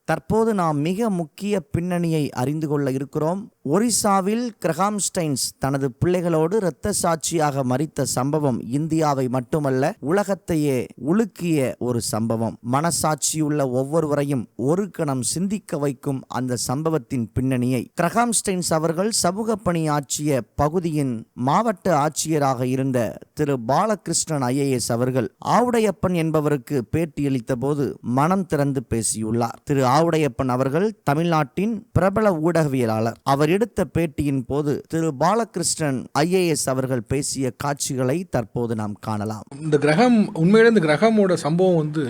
தற்போது நாம் மிக முக்கிய பின்னணியை அறிந்து கொள்ள இருக்கிறோம். ஒரிசாவில் கிரஹாம் ஸ்டெயின்ஸ் தனது பிள்ளைகளோடு இரத்த சாட்சியாக மரித்த சம்பவம் இந்தியாவை மட்டுமல்ல உலகத்தையே உலுக்கிய ஒரு சம்பவம். மனசாட்சியுள்ள ஒவ்வொருவரையும் ஒரு கணம் சிந்திக்க வைக்கும் அந்த சம்பவத்தின் பின்னணியை கிரஹாம் ஸ்டெயின்ஸ் அவர்கள் சமூக பணி ஆற்றிய பகுதியின் மாவட்ட ஆட்சியராக இருந்த திரு பாலகிருஷ்ணன் IAS அவர்கள் ஆவுடையப்பன் என்பவருக்கு பேட்டியளித்த போது மனம் திறந்து பேசியுள்ளார். திரு ஆவுடையப்பன் அவர்கள் தமிழ்நாட்டின் பிரபல ஊடகவியலாளர். அவர் எடுத்த பேட்டியின் போது திரு பாலகிருஷ்ணன் IAS அவர்கள் பேசிய காட்சிகளை தற்போது நாம் காணலாம். இந்த கிரகம் உண்மையிலே இந்த கிரகமோட சம்பவம் வந்து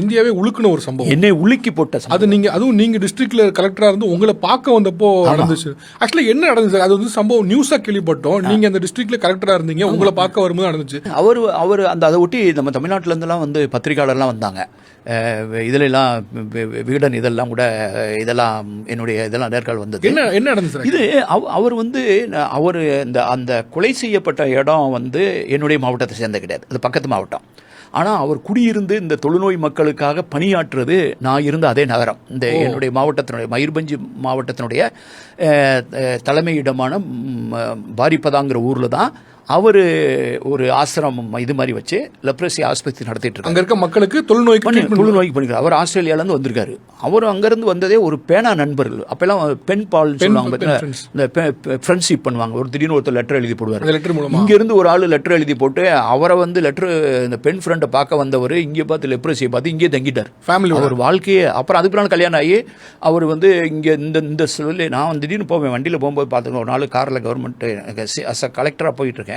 இந்தியாவே உழுக்குன ஒரு சம்பவம், என்னை உலுக்கி போட்ட அது அதுவும் நீங்க டிஸ்ட்ரிக்ட்ல கலெக்டரா இருந்து உங்களை பார்க்க வந்தப்போ நடந்துச்சு. ஆக்சுவலி என்ன நடந்துச்சு அது வந்து சம்பவம் நியூஸா கேள்விப்பட்டோம். நீங்க அந்த டிஸ்ட்ரிக்ட்ல கலெக்டரா இருந்தீங்க, உங்களை பார்க்க வரும்போது நடந்துச்சு. அவர் அதை ஒட்டி நம்ம தமிழ்நாட்டில இருந்தெல்லாம் வந்து பத்திரிகையாளர்லாம் வந்தாங்க. இதுலாம் வீடன் இதெல்லாம் கூட இதெல்லாம் என்னுடைய இதெல்லாம் நேர்காணல் வந்தது. என்ன நடந்துச்சு இது அவர் வந்து அவர் அந்த கொலை செய்யப்பட்ட இடம் வந்து என்னுடைய மாவட்டத்தை சேர்ந்த கிடையாது, அது பக்கத்து மாவட்டம். ஆனால் அவர் குடியிருந்து இந்த தொழுநோய் மக்களுக்காக பணியாற்றுறது நான் இருந்த அதே நகரம், இந்த என்னுடைய மாவட்டத்தினுடைய மயூர்பஞ்ச் மாவட்டத்தினுடைய தலைமையிடமான பாரிப்பதாங்கிற ஊரில் தான் அவர் ஒரு ஆசிரமம் இது மாதிரி வச்சு லெப்ரசி ஆஸ்பத்திரி நடத்திட்டு இருக்காங்க. அங்கே இருக்க மக்களுக்கு தொழுநோய்க்கு பண்ணிக்கிறார். அவர் ஆஸ்திரேலியாவிலேருந்து வந்திருக்காரு. அவரும் அங்கேருந்து வந்ததே ஒரு பேனா நண்பர்கள், அப்போல்லாம் பென் பால் சொல்லுவாங்க, இந்த ஃப்ரெண்ட்ஷிப் பண்ணுவாங்க. ஒரு திடீர்னு ஒருத்தர் லெட்டர் எழுதி போடுவார். இங்கேருந்து ஒரு ஆள் லெட்டர் எழுதி போட்டு அவரை வந்து இந்த பெண் ஃப்ரெண்டை பார்க்க வந்தவர் இங்கே பார்த்து லெப்ரசியை பார்த்து இங்கே தங்கிட்டார். ஃபேமிலி ஒரு வாழ்க்கையே. அப்புறம் அதுக்கு பிறகு கல்யாணம் ஆகி அவர் வந்து இங்கே இந்த சொல்லி நான் திடீர்னு போவேன், வண்டியில் போகும்போது பார்த்துக்கணும். ஒரு நாள் காரில் கவர்மெண்ட் அஸ் அ கலெக்டராக போயிட்டு இருக்கேன்.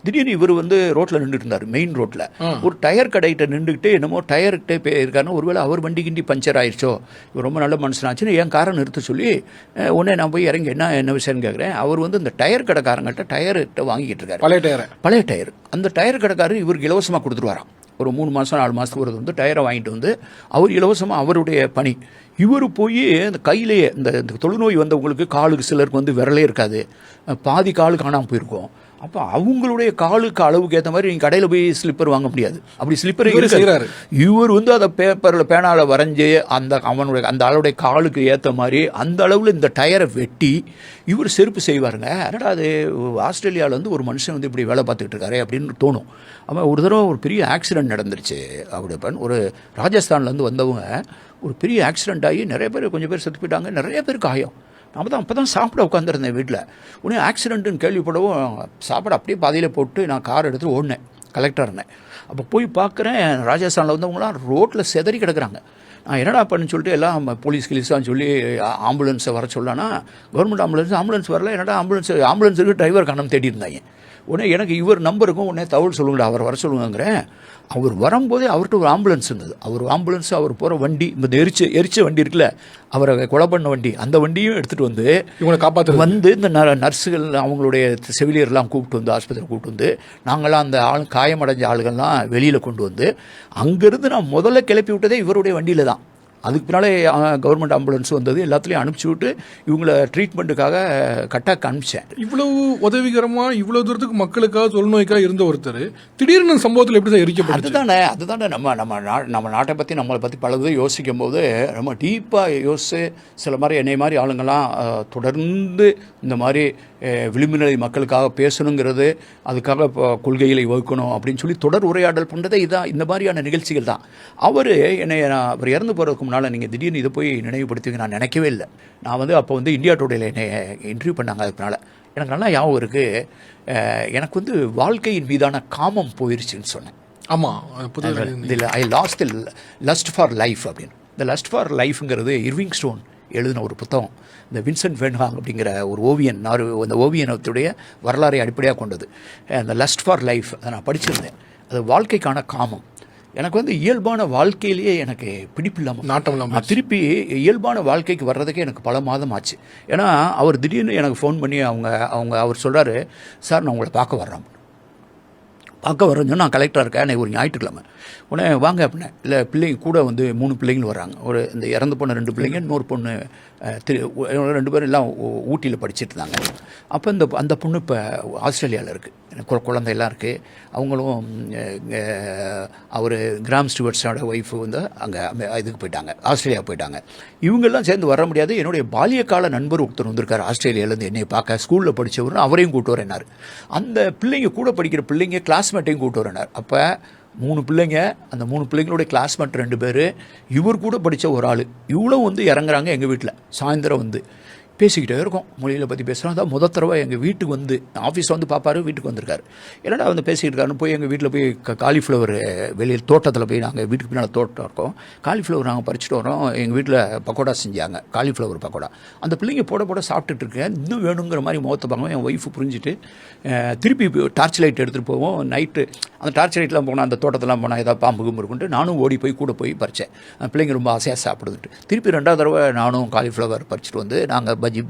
திடீர்னு இவர் வந்து ரோட்டில் நின்றுட்டு இருந்தார், மெயின் ரோட்டில். ஒரு டயர் கடைகிட்ட நின்றுக்கிட்டு என்னமோ டயர்கிட்டே இருக்காருன்னு, ஒருவேளை அவர் வண்டி கிண்டி பஞ்சர் ஆயிடுச்சோ, இவர் ரொம்ப நல்ல மனுஷனாச்சுன்னு என் காரை நிறுத்த சொல்லி உடனே நான் போய் இறங்கி என்ன விஷயம்னு கேட்குறேன். அவர் வந்து இந்த டயர் கடைக்காரங்கிட்ட டயர்கிட்ட வாங்கிட்டு இருக்காரு, பழைய டயர். அந்த டயர் கடைக்காரர் இவருக்கு இலவசமாக கொடுத்துருவாராம். ஒரு 3 மாதம் 4 மாதத்துக்கு ஒரு வந்து டயரை வாங்கிட்டு வந்து அவர் இலவசமாக அவருடைய பணி. இவர் போய் அந்த கையிலேயே இந்த தொழுநோய் வந்தவங்களுக்கு காலுக்கு சிலருக்கு வந்து விரலே இருக்காது, பாதி காலு காணாமல் போயிருக்கும். அப்போ அவங்களுடைய காலுக்கு அளவுக்கு ஏற்ற மாதிரி நீங்கள் கடையில் போய் ஸ்லிப்பர் வாங்க முடியாது, அப்படி ஸ்லிப்பர் செய்கிறாரு. இவர் வந்து அதை பேப்பரில் பேனாவில் வரைஞ்சி அவனுடைய அந்த அளவுடைய காலுக்கு ஏற்ற மாதிரி அந்த அளவில் இந்த டயரை வெட்டி இவர் செருப்பு செய்வாருங்க. அதனால் அது ஆஸ்திரேலியாவில் வந்து ஒரு மனுஷன் வந்து இப்படி வேலை பார்த்துக்கிட்டு இருக்காரு அப்படின்னு தோணும். அவன் ஒரு தடவை ஒரு பெரிய ஆக்சிடென்ட் நடந்துருச்சு. அப்படி ஒரு ராஜஸ்தான்லேருந்து வந்தவங்க ஒரு பெரிய ஆக்சிடென்ட் ஆகி நிறைய பேர், கொஞ்சம் பேர் செத்து போயிட்டாங்க, நிறைய பேர் காயம். நம்ம தான் அப்போ தான் சாப்பிட உட்காந்துருந்தேன் வீட்டில். உடனே ஆக்சிடென்ட்டுன்னு கேள்விப்படவும் சாப்பாடு அப்படியே பாதியில் போட்டு நான் கார் எடுத்து ஓடினேன், கலெக்டர் இருந்தேன். அப்போ போய் பார்க்குறேன், ராஜஸ்தானில் வந்தவங்களாம் ரோட்டில் செதறி கிடக்குறாங்க. நான் என்னடா பண்ணுன்னு சொல்லிட்டு எல்லாம் போலீஸ் கிலீஸான்னு சொல்லி ஆம்புலன்ஸை வர சொல்லனா, கவர்மெண்ட் ஆம்புலன்ஸ் வரல. என்னடா ஆம்புலன்ஸுக்கு டிரைவர் காணாமல் தேடி இருந்தாங்க. உடனே எனக்கு இவர் நம்பருக்கும் உடனே தகவல் சொல்லுங்கடா, அவர் வர சொல்லுங்கிறேன். அவர் வரும்போதே அவர்கிட்ட ஒரு ஆம்புலன்ஸ் இருந்தது. அவர் போகிற வண்டி, இந்த எரிச்ச வண்டி இருக்குல்ல, அவரை கொலை பண்ண வண்டி, அந்த வண்டியும் எடுத்துகிட்டு வந்து இவங்களை காப்பாற்ற வந்து இந்த நர்ஸுகள் அவங்களுடைய செவிலியர்லாம் கூப்பிட்டு வந்து ஆஸ்பத்திரி கூப்பிட்டு வந்து நாங்களாம் அந்த காயமடைஞ்ச ஆளுகள்லாம் வெளியில் கொண்டு வந்து அங்கேருந்து நான் முதல்ல கிளப்பி விட்டதே இவருடைய வண்டியில் தான். அதுக்கு பின்னாலே கவர்மெண்ட் ஆம்புலன்ஸ் வந்தது, எல்லாத்துலேயும் அனுப்பிச்சி விட்டு இவங்களை ட்ரீட்மெண்ட்டுக்காக கட்டாக்கு அனுப்பிச்சேன். இவ்வளவு உதவிகரமாக இவ்வளோ தூரத்துக்கு மக்களுக்காக தொழுநோய்க்காக இருந்த ஒருத்தர் திடீர்னு சம்பவத்தில் எப்படி தான் எரிக்கப்பட்டது? அதுதானே நம்ம நாட்டை பற்றி நம்மளை பற்றி பலது யோசிக்கும் போது ரொம்ப டீப்பாக யோசிச்சு சில மாதிரி என்னை மாதிரி ஆளுங்கள்லாம் தொடர்ந்து இந்த மாதிரி விளிம்புநிலை மக்களுக்காக பேசணுங்கிறது, அதுக்காக இப்போ கொள்கைகளை வகுக்கணும் அப்படின்னு சொல்லி தொடர் உரையாடல் பண்ணுறதே இதுதான், இந்த மாதிரியான நிகழ்ச்சிகள் தான். அவர் அவர் இறந்து போகிறதுக்கு முன்னால் நீங்கள் திடீர்னு இதை போய் நினைவுபடுத்துவீங்க நான் நினைக்கவே இல்லை. நான் வந்து அப்போ வந்து இந்தியா டுடேல என்னை இன்டர்வியூ பண்ணாங்க. அதுக்குனால எனக்கு நல்லா ஞாபகம் இருக்குது. எனக்கு வந்து வாழ்க்கையின் மீதான காமம் போயிருச்சுன்னு சொன்னேன். ஆமாம், இதில் ஐ லாஸ்ட் லஸ்ட் ஃபார் லைஃப் அப்படின்னு. இந்த லஸ்ட் ஃபார் லைஃப்ங்கிறது இர்விங் ஸ்டோன் எழுதின ஒரு புத்தகம். இந்த வின்சென்ட் வேன்ஹாங் அப்படிங்கிற ஒரு ஓவியன், அந்த ஓவியனத்துடைய வரலாறை அடிப்படையாக கொண்டது. அந்த லஸ்ட் ஃபார் லைஃப் அதை நான் படிச்சிருந்தேன். அது வாழ்க்கைக்கான காமம். எனக்கு வந்து இயல்பான வாழ்க்கையிலேயே எனக்கு பிடிப்பில்லாமல் நாட்டம் இல்லாமல் திருப்பி இயல்பான வாழ்க்கைக்கு வர்றதுக்கே எனக்கு பல மாதம் ஆச்சு. ஏன்னா அவர் திடீர்னு எனக்கு ஃபோன் பண்ணி அவர் சொல்கிறாரு, சார் நான் உங்களை பார்க்க வர்றேன்னு நான் கலெக்டராக இருக்கேன், ஒரு ஞாயிற்றுக்கிழமை. உடனே வாங்க அப்படின்னேன். இல்லை பிள்ளைங்க கூட வந்து 3 பிள்ளைங்கள் வர்றாங்க. ஒரு இந்த இறந்து போன 2 பிள்ளைங்க, இன்னொரு பொண்ணு 2 பேரும் எல்லாம் ஊட்டியில் படிச்சுட்டு இருந்தாங்க. அப்போ அந்த பொண்ணு இப்போ ஆஸ்திரேலியாவில் இருக்குது. குழந்தையெல்லாம் இருக்குது. அவங்களும் அவர் கிராம் ஸ்டூவர்ட்ஸோட ஒய்ஃபு வந்து அங்கே இதுக்கு போயிட்டாங்க, ஆஸ்திரேலியா போயிட்டாங்க. இவங்கெல்லாம் சேர்ந்து வர முடியாது. என்னுடைய பால்யகால நண்பர் ஒருத்தர் வந்திருக்கார் ஆஸ்திரேலியாவிலேருந்து என்னை பார்க்க, ஸ்கூலில் படித்தவர், அவரையும் கூட்டு வரேனார். அந்த பிள்ளைங்க கூட படிக்கிற பிள்ளைங்க கிளாஸ்மேட்டையும் கூட்டு வரேனார். அப்போ 3 பிள்ளைங்க, அந்த 3 பிள்ளைங்களுடைய கிளாஸ்மேட் 2 பேர், இவர் கூட படித்த ஒரு ஆள், இவ்வளோ வந்து இறங்குறாங்க எங்கள் வீட்டில். சாயந்தரம் வந்து பேசிக்கிட்டே இருக்கோம், மொழியில் பற்றி பேசுகிறோம். அதான் முதல் தடவை எங்கள் வீட்டுக்கு வந்து ஆஃபீஸில் வந்து பார்ப்பாரு, வீட்டுக்கு வந்திருக்காரு. என்னடா வந்து பேசிக்கிட்டு இருக்காருன்னு போய் எங்கள் வீட்டில் போய் காலிஃப்ளவர் வெளியில் தோட்டத்தில் போய், நாங்கள் வீட்டுக்கு பின்னால் தோட்டம் இருக்கோம், காலிஃப்ளவர் நாங்கள் பறிச்சுட்டு வரோம். எங்கள் வீட்டில் பக்கோடா செஞ்சாங்க, காலிஃப்ளவர் பக்கோடா. அந்த பிள்ளைங்க போட சாப்பிட்டுட்டு இருக்கேன், இன்னும் வேணுங்கிற மாதிரி முகத்தை பார்க்க என் ஒய்ஃபு புரிஞ்சுட்டு திருப்பி டார்ச் லைட் எடுத்துகிட்டு போவோம். நைட்டு அந்த டார்ச் லைட்லாம் போனால், அந்த தோட்டத்தெல்லாம் போனால் ஏதாவது பாம்பு கும்பு இருக்குன்ட்டு நானும் ஓடி போய் கூட போய் பறித்தேன். அந்த பிள்ளைங்க ரொம்ப ஆசையாக சாப்பிடுதுட்டு திருப்பி 2வது தடவை நானும் காலிஃப்ளவர் பறிச்சுட்டு வந்து நாங்கள் பஜ்ஜி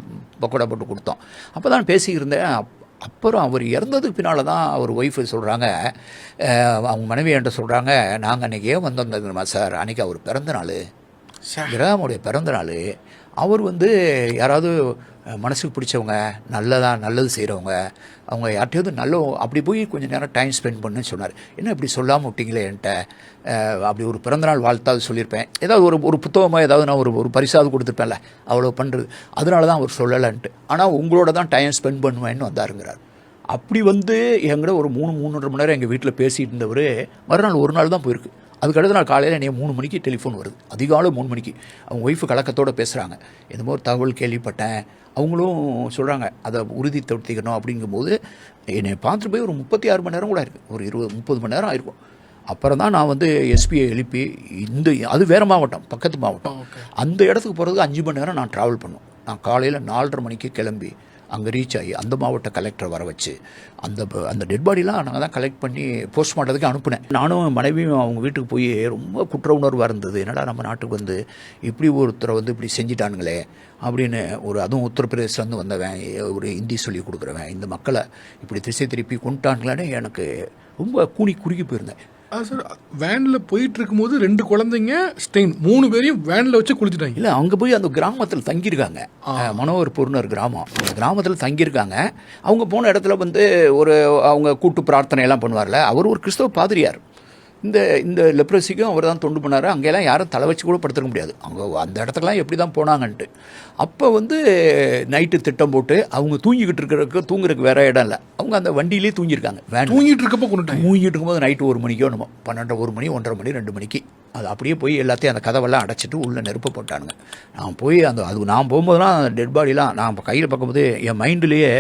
பக்கோடா போட்டு கொடுத்தோம். அப்போ தான் பேசியிருந்தேன். அப்புறம் அவர் இறந்ததுக்கு பின்னால் தான் அவர் ஒய்ஃபு சொல்கிறாங்க, அவங்க மனைவி என்கிட்ட சொல்கிறாங்க, நாங்கள் அன்றைக்கி ஏன் வந்திருந்தோம்மா சார், அன்றைக்கி அவர் பிறந்த நாள், கிரகமுடைய பிறந்த நாள். அவர் வந்து யாராவது மனசுக்கு பிடிச்சவங்க, நல்லது செய்கிறவங்க, அவங்க யார்கிட்டையாவது அப்படி போய் கொஞ்சம் நேரம் டைம் ஸ்பெண்ட் பண்ணுன்னு சொன்னார். என்ன இப்படி சொல்லாமல் விட்டீங்களே என்கிட்ட, அப்படி ஒரு பிறந்தநாள் வாழ்த்தாவது சொல்லியிருப்பேன், ஏதாவது ஒரு புத்தகமாக ஏதாவது நான் ஒரு பரிசாவது கொடுத்துருப்பேன்ல, அவ்வளோ பண்ணுறது, அதனால தான் அவர் சொல்லலைன்ட்டு. ஆனால் உங்களோட தான் டைம் ஸ்பெண்ட் பண்ணுவேன்னு வந்தாருங்கிறார். அப்படி வந்து எங்கிட்ட ஒரு 3-3.5 மணி நேரம் எங்கள் வீட்டில் பேசிகிட்டு இருந்தவர், மறுநாள் ஒரு நாள் தான் போயிருக்கு. அதுக்கடுத்து நான் காலையில் என்னைய 3 மணிக்கு டெலிஃபோன் வருது, அதிகாலை 3 மணிக்கு. அவங்க ஒய்ஃபு கலக்கத்தோடு பேசுகிறாங்க, என்னமோ ஒரு தகவல் கேள்விப்பட்டேன். அவங்களும் சொல்கிறாங்க அதை உறுதிப்படுத்திக்கணும். அப்படிங்கும்போது என்னை பார்த்துட்டு போய் ஒரு 36 மணி நேரம் கூட இருக்குது, ஒரு 20-30 மணி நேரம் ஆயிருக்கும். அப்புறம் தான் நான் வந்து எஸ்பியை எழுப்பி, அது வேறு மாவட்டம், பக்கத்து மாவட்டம், அந்த இடத்துக்கு போகிறதுக்கு 5 மணி நேரம் நான் ட்ராவல் பண்ணோம். நான் காலையில் 4:30 மணிக்கு கிளம்பி அங்கே ரீச் ஆகி அந்த மாவட்ட கலெக்டரை வர வச்சு அந்த டெட் பாடிலாம் நாங்கள் தான் கலெக்ட் பண்ணி போஸ்ட்மார்ட்டத்துக்கு அனுப்புனேன். நானும் மனைவியும் அவங்க வீட்டுக்கு போய் ரொம்ப குற்ற உணர்வாக இருந்தது. என்னடா நம்ம நாட்டுக்கு வந்து இப்படி ஒருத்தரை வந்து இப்படி செஞ்சிட்டானுங்களே அப்படின்னு. அதுவும் உத்தரப்பிரதேசிலேருந்து வந்தவன், ஒரு ஹிந்தி சொல்லி கொடுக்குறவன், இந்த மக்களை இப்படி திசை திருப்பி கொண்டுட்டானுங்களேன்னு எனக்கு ரொம்ப குறுகி போயிருந்தேன். சார், வேனில் போயிட்டு இருக்கும்போது 2 குழந்தைங்க ஸ்டெயின், 3 பேரையும் வேனில் வச்சு குளிச்சுட்டாங்க. இல்லை, அங்கே போய் அந்த கிராமத்தில் தங்கியிருக்காங்க, மனோகர்பூர்னு கிராமம், அந்த கிராமத்தில் தங்கியிருக்காங்க. அவங்க போன இடத்துல வந்து அவங்க கூட்டு பிரார்த்தனையெல்லாம் பண்ணுவார்ல, அவர் ஒரு கிறிஸ்தவ பாதிரியார். இந்த லெப்ரஸிக்கும் அவர் தான் தொண்டு பண்ணார். அங்கெல்லாம் யாரும் தலை வச்சு கூட படுத்துக்க முடியாது, அவங்க அந்த இடத்துக்குலாம் எப்படி தான் போனாங்கன்ட்டு. அப்போ வந்து நைட்டு திட்டம் போட்டு அவங்க தூங்குறதுக்கு வேறு இடம் இல்லை, அவங்க அந்த வண்டியிலே தூங்கியிருக்காங்க. தூங்கிட்டு இருக்கும்போது நைட்டு 1 மணிக்கோ நம்ம 1 மணி 1:30 மணி 2 மணிக்கு அது அப்படியே போய் எல்லாத்தையும் அந்த கதவெல்லாம் அடைச்சிட்டு உள்ளே நெருப்ப போட்டானுங்க. நான் போய் நான் போகும்போதெல்லாம் டெட் பாடிலாம் நான் கையில் பார்க்கும்போது என் மைண்ட்லேயே,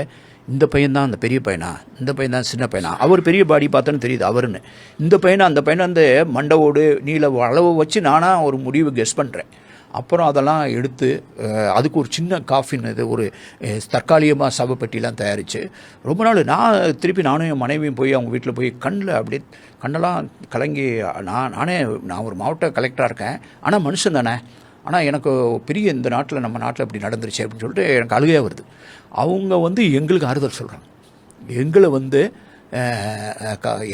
இந்த பையன் தான் அந்த பெரிய பையனா, இந்த பையன் தான் சின்ன பையனா, அவர் பெரிய பாடி பார்த்தோன்னு தெரியுது அவருன்னு, இந்த பையனை அந்த பையனை அந்த மண்டவோடு நீல அளவு வச்சு நானாக ஒரு முடிவு கெஸ் பண்ணுறேன். அப்புறம் அதெல்லாம் எடுத்து அதுக்கு ஒரு சின்ன காஃபின் ஒரு தற்காலிகமாக சவப்பெட்டிலாம் தயாரித்து ரொம்ப நாள் நானும் என் மனைவியும் போய் அவங்க வீட்டில் போய் கண்ணெல்லாம் கலங்கி, நான் ஒரு மாவட்ட கலெக்டராக இருக்கேன், ஆனால் மனுஷன் தானே, ஆனால் எனக்கு பெரிய இந்த நாட்டில் நம்ம நாட்டில் இப்படி நடந்துருச்சு அப்படின்னு சொல்லிட்டு எனக்கு அழுகையாக வருது. அவங்க வந்து எங்களுக்கு ஆறுதல் சொல்கிறாங்க,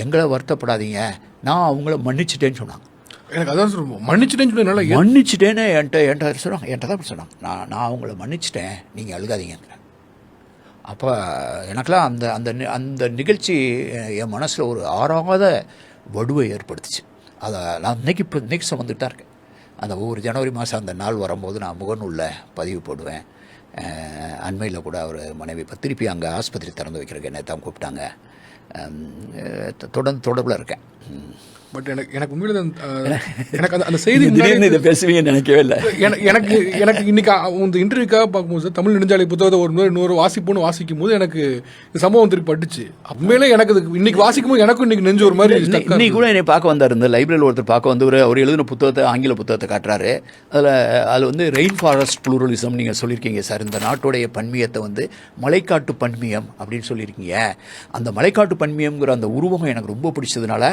எங்களை வருத்தப்படாதீங்க, நான் அவங்கள மன்னிச்சிட்டேன்னு சொன்னாங்க. எனக்கு அதான் சொல்லுவோம், மன்னிச்சிட்டேன்னு என்கிட்ட சொல்கிறாங்க, என்கிட்ட தான் சொன்னாங்க, நான் அவங்கள மன்னிச்சிட்டேன், நீங்கள் அழுகாதீங்க. அப்போ எனக்கெல்லாம் அந்த நிகழ்ச்சி என் மனசில் ஒரு ஆறாத வடுவை ஏற்படுத்துச்சு. அதை நான் இன்னைக்கு சுமந்துட்டு தான் இருக்கேன். அந்த ஒவ்வொரு ஜனவரி மாதம் அந்த நாள் வரும்போது நான் முகநூலில் பதிவு போடுவேன். அண்மையில் கூட அவர் மனைவி இப்போ திருப்பி அங்கே ஆஸ்பத்திரி திறந்து வைக்கிறதுக்கு என்னை தான் கூப்பிட்டாங்க. தொடர்பில் இருக்கேன். பட் எனக்கு உண்மையில எனக்கு அந்த செய்தி இதை பேசுவீங்கன்னு நினைக்கவே இல்லை. எனக்கு இன்னைக்கு இந்த இன்டர்வியூக்காக பார்க்கும்போது சார், தமிழ் நெடுஞ்சாலை புத்தகத்தை இன்னொரு வாசிக்கும் போது எனக்கு இந்த சம்பவம் திருப்பி பட்டுச்சு. உண்மையிலே எனக்கு இன்னைக்கு வாசிக்கும் போது எனக்கும் இன்னைக்கு நெஞ்சு ஒரு மாதிரி. இன்னைக்கு கூட என்னை பார்க்க வந்தார், இந்த லைப்ரரியில் ஒருத்தர் பார்க்க வந்தவர். அவர் எழுதின புத்தகத்தை, ஆங்கில புத்தகத்தை காட்டுறாரு. அதில் வந்து ரெயின் ஃபாரஸ்ட் ப்ளூரலிசம் நீங்கள் சொல்லியிருக்கீங்க சார். இந்த நாட்டுடைய பன்மியத்தை வந்து மலைக்காட்டு பன்மியம் அப்படின்னு சொல்லியிருக்கீங்க. அந்த மலைக்காட்டு பன்மியம்ங்கிற அந்த உருவகம் எனக்கு ரொம்ப பிடிச்சதுனால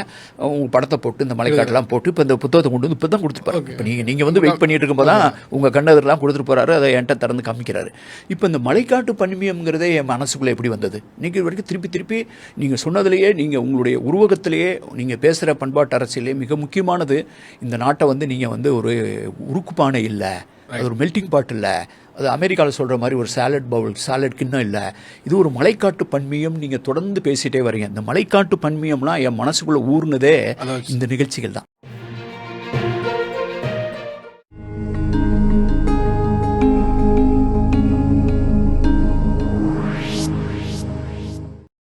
உங்கள் படத்தை போட்டு இந்த மலைக்காட்டெல்லாம் போட்டு இப்போ இந்த புத்தகத்தை கொண்டு வந்து இப்போ தான் கொடுத்துருப்பாரு. இப்போ நீங்கள் வந்து வெயிட் பண்ணிட்டு இருக்கும்போது தான் உங்கள் கண்ணதெல்லாம் கொடுத்துட்டு போகிறாரு, அதை என்கிட்ட திறந்து காமிக்கிறாரு. இப்போ இந்த மலைக்காட்டு பன்மியம்ங்கிறதே என் மனசுக்குள்ளே எப்படி வந்தது? நீங்கள் வரைக்கும் திருப்பி நீங்கள் சொன்னதுலேயே, நீங்கள் உங்களுடைய உருவகத்திலேயே, நீங்கள் பேசுகிற பண்பாட்டு அரசியலே மிக முக்கியமானது, இந்த நாட்டை வந்து நீங்கள் வந்து ஒரு உருக்குப்பானை இல்லை, அது ஒரு மெல்டிங் பாட் இல்லை, அது அமெரிக்காவில் சொல்கிற மாதிரி ஒரு சாலட் பவுல் சாலட் கிண்ணம் இல்லை. இது ஒரு மலைக்காட்டு பன்மியம். நீங்கள் தொடர்ந்து பேசிகிட்டே வரீங்க. இந்த மலைக்காட்டு பன்மியம்லாம் என் மனசுக்குள்ளே ஊர்னதே இந்த நிகழ்ச்சிகள் தான்.